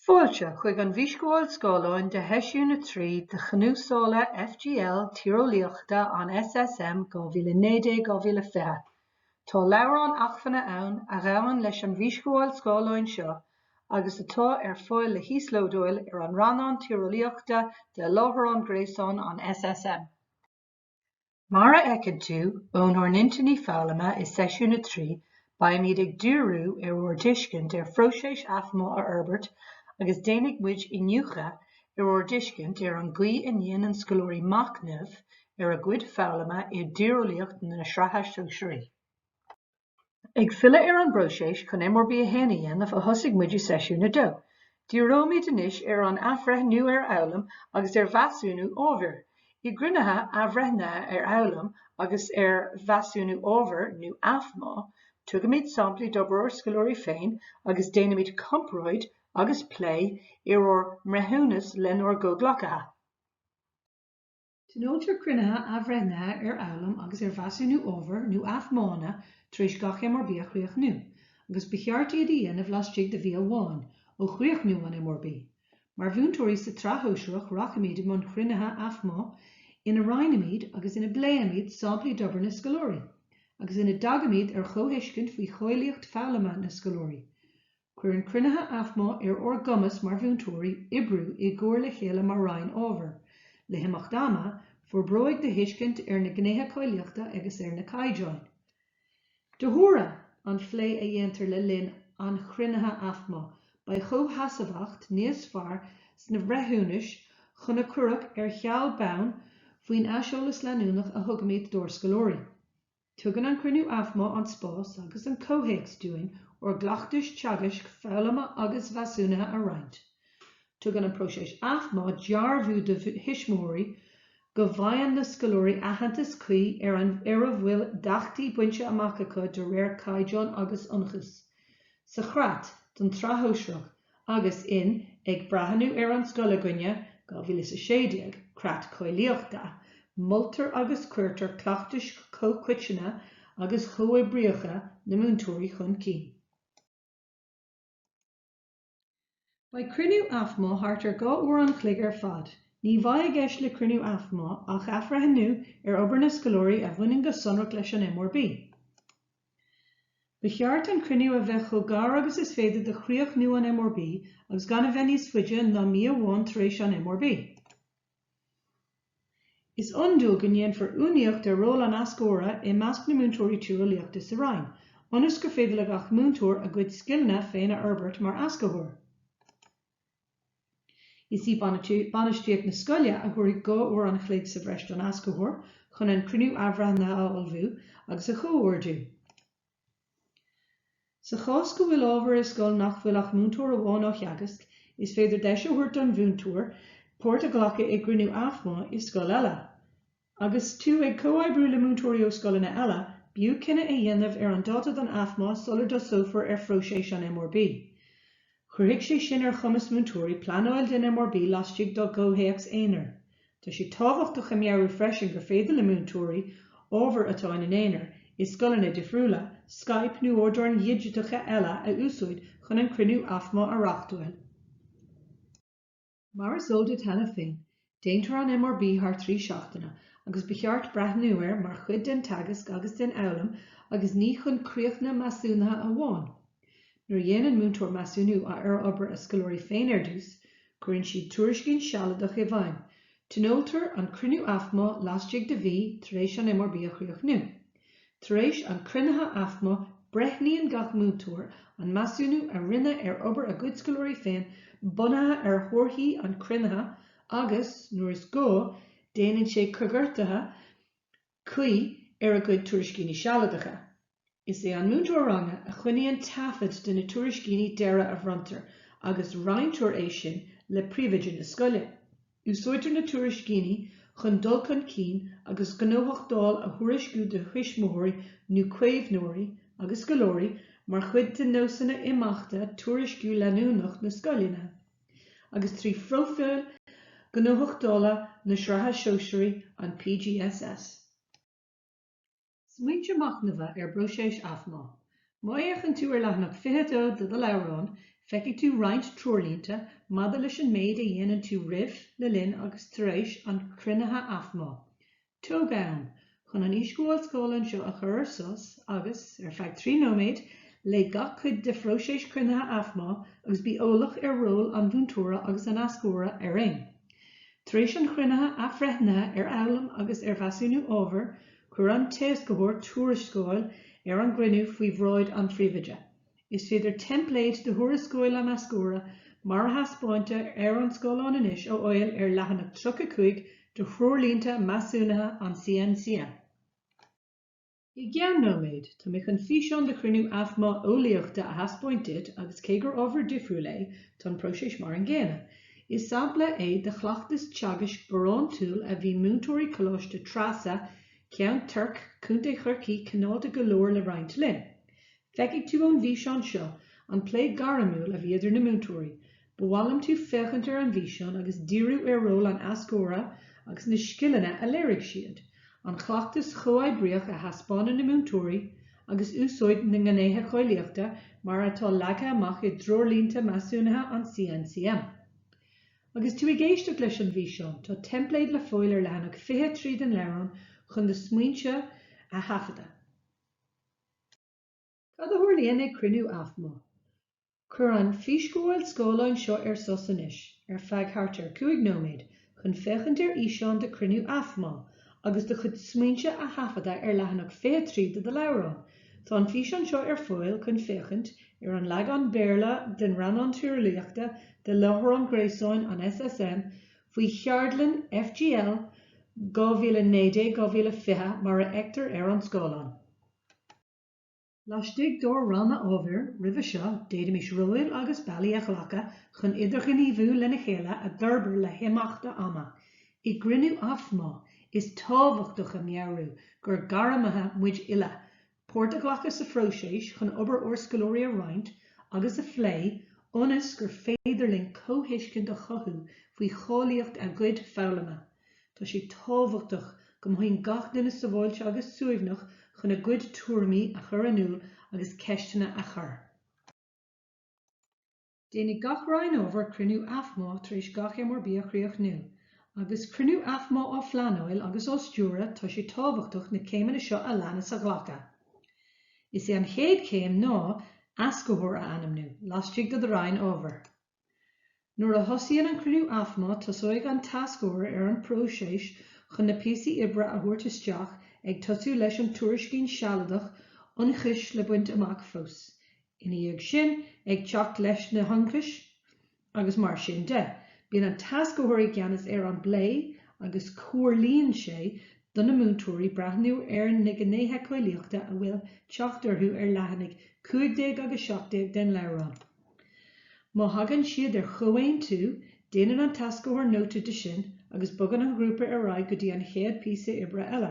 Fáilte chuig an bhíscáil scáileáin de heisiúna trí de Chnúsála FGL tíreolaíochta an SSM 2019-2020. Tá leabharán achfanna ann a ghabhann leis an bhíscáil scáileáin seo, agus atá ar fáil le híoslódóil ar an rannán tíreolaíochta de láithreán gréasán an SSM. Mar a eicid tú ón ar nintinní fálamma is seisiúna trí, ba míad ag dúrú ar uair discint ar phróiseas aifmá a Herbert agus déananig muid inniucha ar uair discint ar an gcaoi a ndéana an scoileoirí machnamh ar a gcuid fálamma i dtíreolaíocht na sreatha seoisirí. Ag fila ar an bhróiseas chun MRB a héana dhéanamh a thosaigh muid i seisiúna dó. Díreoimid inis ar an athbhreith nua ar eolam agus ar bheasúnú ábhair. I gcruinnithe athbhreith nua ar eolam agus ar bheasúnú ábhair nó aifmá, tugamid samplaí d'obair ar scoileoirí féin agus déanamid compróid agus play ar uair mreithúnas leanúir go ghlacatha. Tionóltar cruinnithe athbhreith nua ar eolam agus ar bheasúnú ábhair nó aifmána tar éis gach MRB a chríoch nua, agus becheart iad a dhéanamh laistigh de bhí amháin ó chríoch nua an MRB. Mar bhúntóirí sa tráthnóisireach rachimid man cruinnithe aifmá ina reinimid agus ina bléimid samplaí d'obair na scoileoirí, agus ina dagamid ar chomhuiscint faoi chóilíocht fálamma na scoileoirí. Cuir an cruinnithe aifmá ar orgamas mar bhúntóirí ibrú i gcúir le chéile mar rainn ábhair. Le himeachtáma, forbróig de hiiscint ar na gnéithe chóilíochta agus ar na caideáin. De thura an phlé a dhéantar le linn an cruinnithe aifmá ba chomhtheasamhacht níos fearr sna bhreithúnais chuna cuireadh ar cheall bonn faoin aiseolalas leanúnach a thugamid dóir scoileoirí. Tugann an cruinniú aifmá an spás agus an cóhéacs dúin or glachtas teagais fálamma agus bheasúnathe a roinnt. Tugann an próiseas aifmá dearbhú de hismóirí go bhfaigheann na scoileoirí aitheantas cuí ar a bhfuil dachtaí buinte amach acu de réir caideáin agus ionchas. Sa chreat don tráthnóisireach agus ag breathanú ar an scoileaguine 2016 creat chóilíochta, moltar agus cuirtar cleachtais cócuiteanna agus chomhaibríocha na múntóirí chun cinn. Ba cruinniú aifmá thart ar 2 uair an chloig ar fad. Ní bhaidh ag éis le cruinniú aifmá ach athbhreith nua ar obair na scoileoirí a bhainneann go sonrach leis an MRB. Becheart an cruinniú a bheith chomh gar agus is féidir de chríoch nua an MRB agus gan a bheith níos faide ná míamháin tar éis an MRB. Is undú go ndéanfar for úníocht ar ról an ascóra i measc na múntóirí tíreolaíochta sa Rhein, ionas gur féidir le gach múntóir a gcuid scileanna féin a Herbert mar ascóthúir. Is í banistíocht na scoile a gcuireadh 2 uair an chloig sa bhreist an ascóthúir chun an cruinniú athbhreith nua a olbhú agus a chomhuairdú. Sa chás go bhfuil ábhar is scoil nach bhfuil ach múntóir amháin ó theagasc, is féidir deis a thuirt an bhúntóir pórt a ghlacha ag cruinniú aifmá i scoil eile. Agus tú ag comhaidbriú le múntóirí ó scoileanna eile, bíú cinenne a dhéanamh ar an dáta don aifmá solar do sófar ar phróiseas an MRB. Chuirfidh sé sin ar chumas múntóirí pleanáil den MRB laistigh do cóhéacs éonar. Tá sé tábhachtach a meabhrú freisin gur féidir le múntóirí ábhar atá in éonar is scoileanna difriúla, Skype nó ordáin dhigideacha eile a úsáid chun an cruinniú aifmá a reachtail. Mar is óldad hena féin, déantar an MRB thar trí seachtainna agus becheart breithniúir mar chud den teagasc agus den eolam agus ní chun críochna measúnathe amháin. Nuair dhéanann múntóir measúnú a ar obair a scoileoirí féin ar dús, cuireann siad tuairiscín sealadach i bhain. Tionóltar an cruinniú aifmá laistigh de bhí tar éis an MRB a chríoch nua. Tar éis an cruinnithe aifmá breithníonn gach múntóir an measúnú a rinne ar obair a gcuid scoileoirí féin bunathe ar thuairthaí an cruinnithe agus, nuair is gó, déanann sé cogairtithe cuí ar a gcuid tuairiscíní sealadacha. Is é an múntóir ranga a chuineann tafad de na tuairiscíní deire a bhrontar agus roinntúir é sin le príomhaide na scoile. Úsáidir na tuairiscíní chun dul chun cinn agus gnóthachtáil a thuairisciú de huismóirí nó cuéimhnóirí agus scoileoirí mar chud de nósanna imeachta tuairisciú leanúnach na scoileanna, agus trí phrófáil gnóthachtála na sreatha seoisirí an PGSS. Smaointe machnamha ar bhróiseas aifmá. Maíoch an tú ar leathnach 22 de leabharán Feici tú roinnt trúirlínta mada leis an méid a dhéanann tú ribh le linn agus tar éis an cruinnithe athmá. Tógán chun an íscúil scólann seo a chur sos agus ar feadh 3 nóiméad le gach chuid de phróiséis cruinnithe athmá agus bí ólach ar ról an bhúntóra agus an ascóra ar aon. Tar éis an cruinnithe athbhreithnithe ar eabhlam agus ar bheasúnú ábhar chuir an téascóir tuairiscóil ar an grinú faoi bhráid an phríomhaide. Is féidir template de thuairiscóil an ascóra mar a haspáinte ar an scóláin inis ó oil ar leathanach 35 de chruirlínta measúnathe an CNCM. I gceann nóiméad, tá mé chun físeán de cruinniú athmá óíochta a haspáintead agus cé gur ábhar difriúil é tá próisis mar an ggéine. Is sampla é de chleachtas teagas borán túil a bhí múntóirí coláiste trasa ceann turc cúnta churcií canálta go leor le roinnt linn. Feici tú an bhíseán seo an plé garamúil a bhí idir na múntóirí, bhhailm tú fechantar an bhíseán agus díriú ar ról an ascóra agus na scileanna a léirigh siad, an chleachtas chomhaidbríoch a haspána na múntóirí agus úsáid na ngnéithe choilíochta mar atá leagtha amach i drórlínta measúnathe an CNCM. Agus tú i ggéisteach leis an bhíseán tá template le fóil ar leanach 23 tríd an leabhar chun de smaointe a hafada. Cad a thuirlíonn ag cruinniú athmá. Chur an físcúil scóláin seo ar sos anois, ar feadh thart ar 5 nóiméad chun fechantar íseán de cruinniú athmá agus de chud smaointe a hafada ar leathanach 23 tríd de leabhar. Tá an físeán seo ar fóil chun fechant ar an leagán béarla den ranán tuairlíochta de láthair an gréasáin an SSM faoi cheardlann FGL 2019-2020 mar a ectar ar an scóláin. Laistigh dó ranna ábhair roimhe seo d'éidirmis roiil agus bailí a ghlacha chun idirghníomhú lena chéile a d'orbair le himeachta ama. I gruinniú athmá is tábhachtach a meabhrú gur garamathe muid ile, póirte ghlacha sa phróiséis chun obair orscalóirí a roinnt agus a phlé ionas gur féidirlinn cóthuiscint a chothú faoi cháilíocht a gcuid fálamha. Tá sí tábhachtach go mbeidh gach duine sa bháilte agus suaimhnach chun a gcuid tuairimí a chur anúil agus ceistena a chur. Déananig gach rainn ábhar cruinniú athmá tar éis gach MRB a chríoch nu, agus cruinniú athmá á phleanáil agus ó stiúra tá sí tábhachtach na céimeanna seo a leannas a ghlacha. Is é an chéad céim ná ascóthóir a anam nu, laistigh do rainn ábhar. Nuair a thosaíonn an cruinniú athmá tosaigh an tascóir ar an próiséis chun na píosaí oibre a thuairt isteach ag tosú leis an tuairiscín sealadach ionchais le buint amach fós. Ina dhéag sin ag teacht leis na hanclis agus mar sin de. Bíonn an tascóirí gceannas ar an blé agus cuairlíonn sé don na múntóirí breathnú ar na gnéithe coilíochta a bhfuil teachtarthú ar leathanach 15 agus 17 den leabhar. Má hagann siad ar chomhain tú, déanann an tascóir nóta de sin agus bogann an grúpa ar ráid go dtí an chéad píosa oibre eile.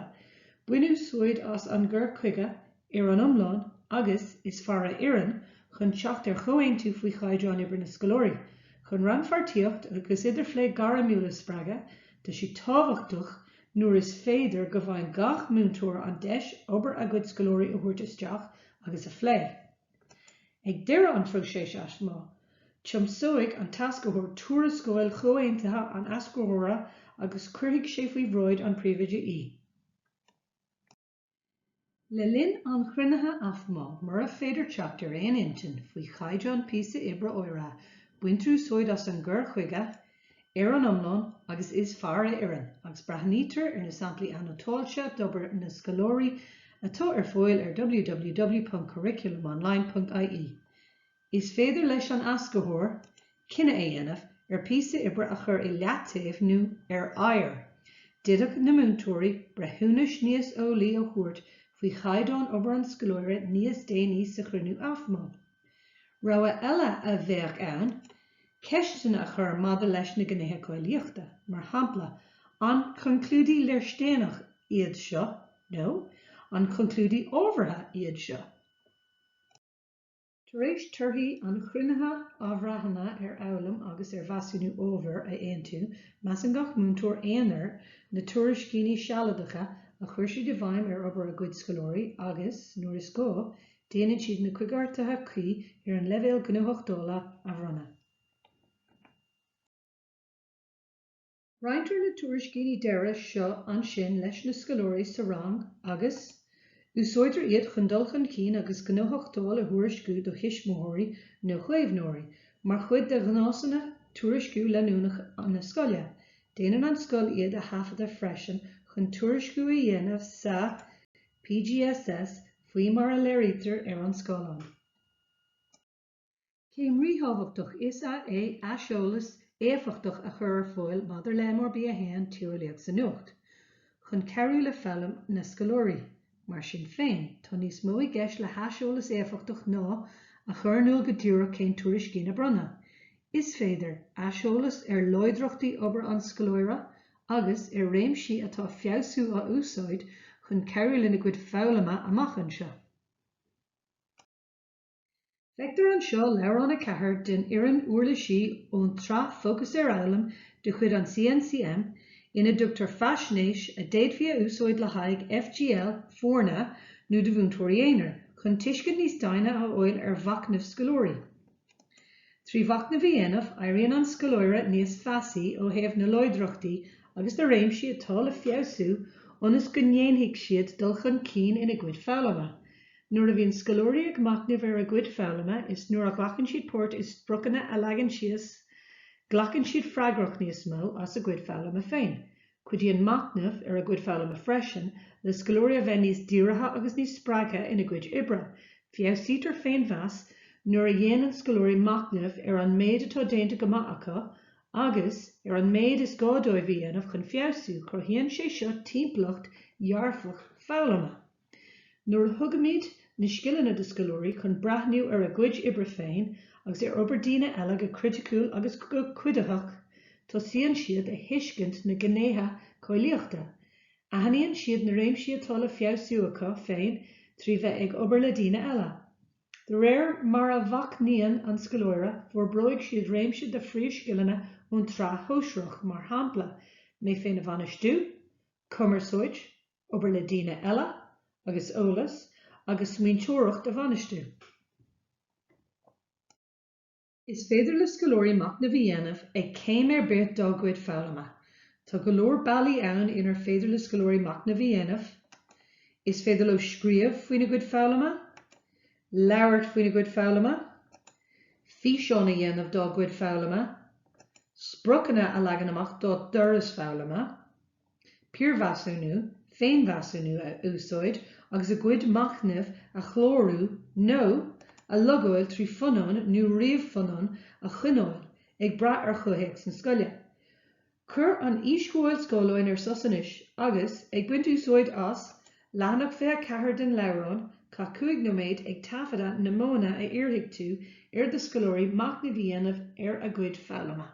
Buinú suaid as an gur chuige ar an iomlán agus is fearr éireann chun teacht ar chomhain tú faoi chaidreán oibre na scoláirí. Chun ranfartíocht agus idir phlé garamúla spreaga, tá sí tábhachtach nuair is féidir go bhfaigh gach múntóir an deis obair a gcuid scoláirí a thuairt isteach agus a phlé. Ag deireadh an phróiséis athmá, tiomsóigh an tascóir tuairiscóil chomhaontaithe an ascóra agus cuirfidh sé faoi bhráid an phríomhaide í. Le linn an chruinnithe athmá mar a féidir teacht ar aon intin faoi chaidreán píosa oibre óire, buintriú sóid as an gur chuige ar an iomlán agus is fearr éireann agus breithnítear ar na samplaí annotáilte d'obair na scoláirí atá ar fóil ar www.curriculumonline.ie. Is féidir leis an ascóthóir cinenne é dhéanamh ar píosa oibre a chur i leataobh nó ar aigéir. D'fhiadh na múntóirí breithúnas níos eolaí ó thuairt faoi chaidreán obair an scoláire níos déanaí sa cruinniú athmá. Rogha eile a bheadh ann, ceistena a chur mada leis na gnéithe coilíochta, mar shampla an conclúdaí léirstéanach iad seo, nó an conclúdaí ábhartha iad seo. Tar éis turthaí an chruinnithe ábhreathanna ar eabhlam agus ar bheasúnú ábhar a aon tú meas an gach múntóir éonar na tuairiscíní sealadacha a chuir siad de bhaim ar obair a gcuid scoláirí agus, nuair is gá, déanann siad na cuigartatha chuí ar an leibhéal gnuachtála a bhronna. Rointear na tuairiscíní deire seo ansin leis na scoláirí sa rang agus úsáidir iad chun dul chun cinn agus gnuachtáil a thuairisciú do hismóirí nó chuéimhnóirí, mar chuid de gnásanna tuairisciú leanúnach na scoile. Déanann an scoil iad a hafad a freisin chun tuairisciú a dhéanamh sa PGSS faoi mar a léirítear ar an scoileán. Céim ríthóbhachtach is é aiseolalas éfachtach a chur ar fáil madidir le mar bí a héan tíorlaíoch sa nuacht. Chun ceiriú le felum na scoláirí, mar sin féin tá níos mó i gceist le haiseolalas éfachtach ná a chur nuail go dtíreach cén tuairiscí na bronna. Is féidir aiseolalas ar loidreachtaí obair an scoláire agus ar réimsí atá feabhsú a úsáid chun ceiriú le na cuid foghlama amach anseo. Feictar an seo leabhar a chathair den iarrainn uirlisí ón trá fócas ar eaglaim de chuid an CNCM ina dtugtar faisnéis a déadhí a úsáid le haghaidh FGL fórna nó de bhúntóirí éinear chun tuiscint níos daine a fháil ar bhacnamh scoláirí. Trí bhacnamh a dhéanamh éiríonn an scoláire níos feasaí ó thaobh na loidreachtaí agus de réimsí atá le feabhsú ionas go ndéanfaidh siad dul chun cinn ina gcuid foghlama. Nuair a bhíonn scoláirí ag macnamh ar a gcuid foghlama is nuair a ghlachann siad póirt is sprochanna a leagann sios ghlachann siad freagrach níos mó as a gcuid foghlama féin. Cuidíonn macnamh ar a gcuid foghlama freisin le scoláirí a bheith níos dírithe agus níos spreagtha ina gcuid oibre. Feabhsítear féin bheas nuair a dhéanann scoláirí macnamh ar an méid atá déanta go maith acu agus ar an méid is gá dóibh a dhéanamh chun feabhsú chur sé seo timpeallacht dhearfach foghlama. Nuair a thugamid na scileanna de scoláirí chun brathnú ar a gcuid oibre féin agus ar obair daoine eile go criticúil agus go cuideachach, tosaíonn siad a thuiscint na gnéithe comhlaíochta. Aithníonn siad na réimsí atá le feabhsú acu féin trí bheith ag obair le daoine eile. De réir mar a bhacnaíonn an scoláire forbróidh siad réimse de phríoscileanna ón trá thóisreach mar shampla mé féin a bhanistú, cumarsáid, obair le daoine eile agus eolas agus muinteoireacht a bhanistú. Is féidir le scoláirí macnamh a dhéanamh ag céim ar bith dá gcuid foghlama. Tá go leor bailí ann inar féidir le scoláirí macnamh a dhéanamh. Is féidir le scríobh faoin na gcuid foghlama, leabhart faoin na gcuid foghlama, físeán a dhéanamh dá gcuid foghlama, sprochanna a leagan amach dá doras foghlama, píormheasúnú, féinmheasúnú a úsáid agus a gcuid macnamh a chlóriú nó a logóil trí fonán nó riamhfonán a chuineáil ag brath ar chuthaigh san scoile. Chur an íscóil scóileáin ar sosanis agus ag buint úsáid as leanach bheith cethir den leabharán cá cuaig nó méid ag tafada na móna a iarthaigh tú ar de scoláirí macnamh a dhéanamh ar a gcuid foghlama.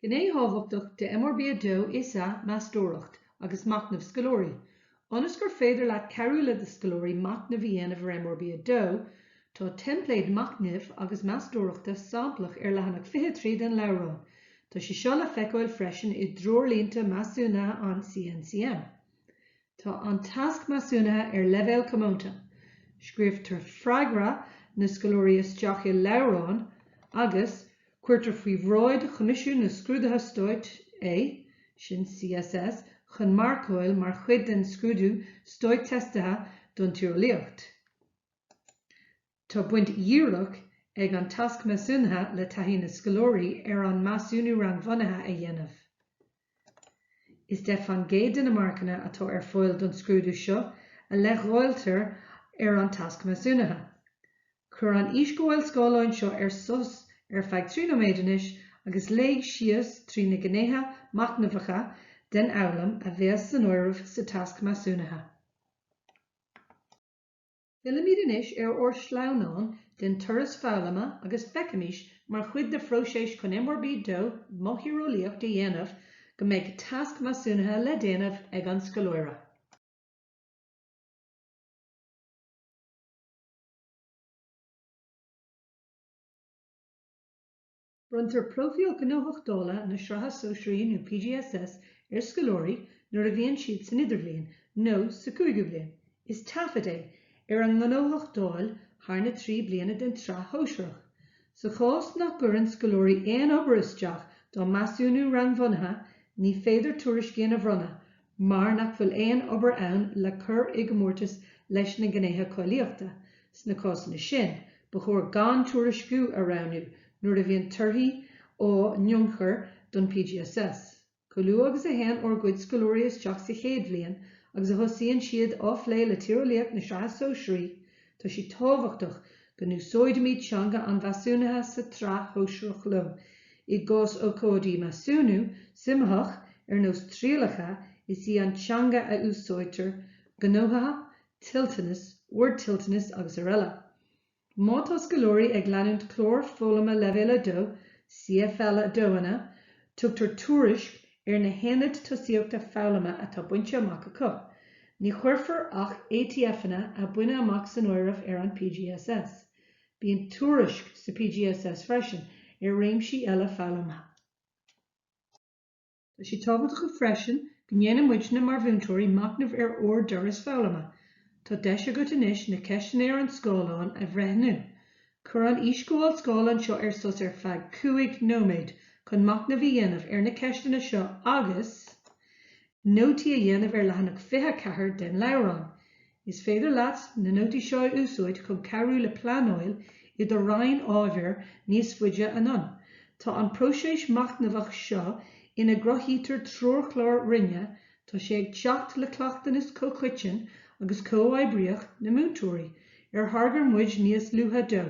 Gné hábhachtach de MRB2 is a meastóireacht agus macnamh scoláirí. Ionas gur féidir leat ceiriú le de scoláirí macnamh a dhéanamh ar MRB2, tá templaid macnamh agus meastóireachta samplach ar leathanach 23 den leabharán. Tá sé seo le feiceáil freisin i drórlínta measúnatha an CNCM. Tá an tasc measúnatha ar leibhéal commónta. Scríobhtar freagra na scoláirí isteach i leabharán agus cuirtar faoi bhráid choimisiú na scrúdatha stoit é, sin CSS, chun marcáil mar chuid den scrúdú stoit testatha don tíorlaíocht. Tá buint díreach ag an tasc measúnatha le taithí na scoláirí ar an measúnú rangmhonatha a dhéanamh. Is de fan géad den na marcanna atá ar fáil don scrúdú seo a leithgháiltear ar an tasc measúnatha. Chur an íscóil scáileáin seo ar sos ar feadh trí nóméidenis agus léigh sios trí na gnéithe macnamhacha den eaglaim a bheith san uirmh sa tasc measúnatha. Filimid inis ar orsleánán den turas foghlama agus feicimís mar chuid de phróiseas chun MRB2 mothíreolaíocht a dhéanamh go mbeidh tasc measúnatha le déanamh ag an scoláire. Bruntar prófiúil gnuachtála na sreatha sóisiúí nó PGSS ar scoláirí nuair a bhíonn siad san idirbhliain nó sa cúigiú bliain. Is tafad é an nganóthach dóil tharna 3 bliana den tra hóisreach. Sa chós nach gurran scolóirí éon obair isteach do masúnú rangmhonatha ní féidir tuairiscíonn a bhronna, mar nach bhfuil éon obair ann le cur igmórtas leis na gnéithe coilíochta. Sna cosna sin, ba chóir gan tuairisciú a ranú nuair a bhíonn torthaí ó nionchar don PGSS. Colú agus a hen or good scolóirí isteach sa chéad bhliain agus a thosaíonn siad áflé le tíreolaíocht na Seatha Sóisirí, tá sí tábhachtach go núsóidimid teanga an bhasúnatha sa trá hóisreach leo. I gcós ó códaí masúnú, simthach nós tríalacha is í an teanga a úsáidtear gnótha, tiltanas, word tiltanas agus arella. Mátá scolóirí ag leanúint clór fólama levéile dó, CFL a dóana, tugtar tuairisc na héanad tosíochta fálama atá buinte amach acu. Ní chuirfar ach ATF-na a buine amach san uireamh an PGSS. Bíonn tuairisc sa PGSS freisin réimsí eile fálama. Tá sí tábhacht go freisin go ndéanam muid na mar bhúntóirí macnamh ór doras fálama. Tá deise go inis na ceistéir an scóláin a bhreithnú. Chur an íscóil scólan seo sos feadh 5 nóméid chun macnamh a dhéanamh na ceistena seo agus nótaí a dhéanamh leathanach 24 den leabhrán. Is féidir leat na nótaí seo úsáid chun carú le pleanáil I do rainn ábhair níos fuide anon. Tá an próiséis macnamhach seo ina grothítear tróchlár rinne tá sé ag teacht le cleachtanas cóchuitin agus cóhaibríoch na múntóirí thargar muid níos luatha dó,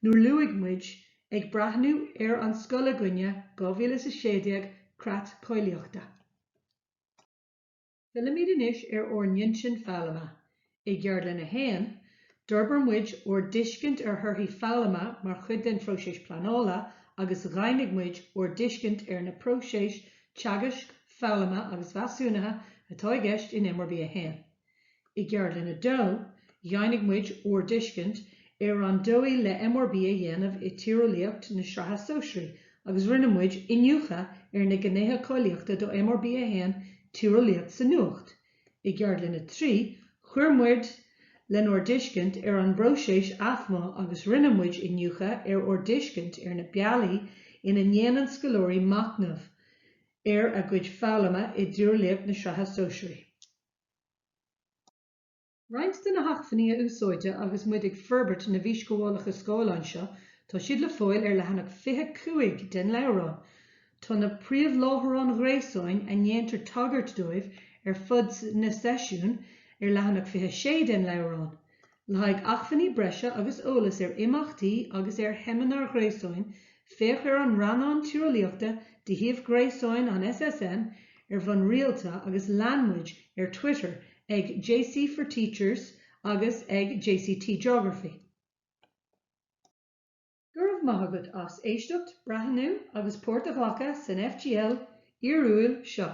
nuair luigh muid ag brathnú an scoil a gcuine 2016 creat coilíochta. Filimid inis ornaíonn sin fálama. I gcearlan na héin, d'orbar muid discint thuirthaí fálama mar chud den próiséis planála agus ghainnig muid discint na próiséis teagasc fálama agus bhasúnatha atá ag éist in MRB a héin. I gcearlan na dó, ghainnig muid discint an dóí le MRB a dhéanamh I tíreolaíocht na Seatha Sóisirí agus rinne muid inniucha na gnéithe coilíochta do MRB a héin tíreolaíocht sa nuacht. I gcearlan na trí, chuir muid le discint an bróiséis athmha agus rinne muid inniucha discint na bealaí ina ndéanann scolóirí macnamh a gcuid fálama I tíreolaíocht na Seatha Sóisirí. Roinnt de na hachfaní a úsáide agus muid ag ferbert na bhíscomhálacha scáileán seo, tá siad le fóil leathanach 25 den leabhrán. Tá na príomhlátharán gréasáin a ndéantar tagart dóibh fud na seisiún leathanach 26 den leabhrán. Le haig achfaní breise agus eolas imachtaí agus heminar gréasáin, féach an ranán tíreolaíochta de thaobh gréasáin an SSN bhan rialta agus leanmuid Twitter ag JC for Teachers agus ag JCT Geography. Gurmh maithagad as éisteacht, breathnú agus Pórtachacha san FGL iarúil seo.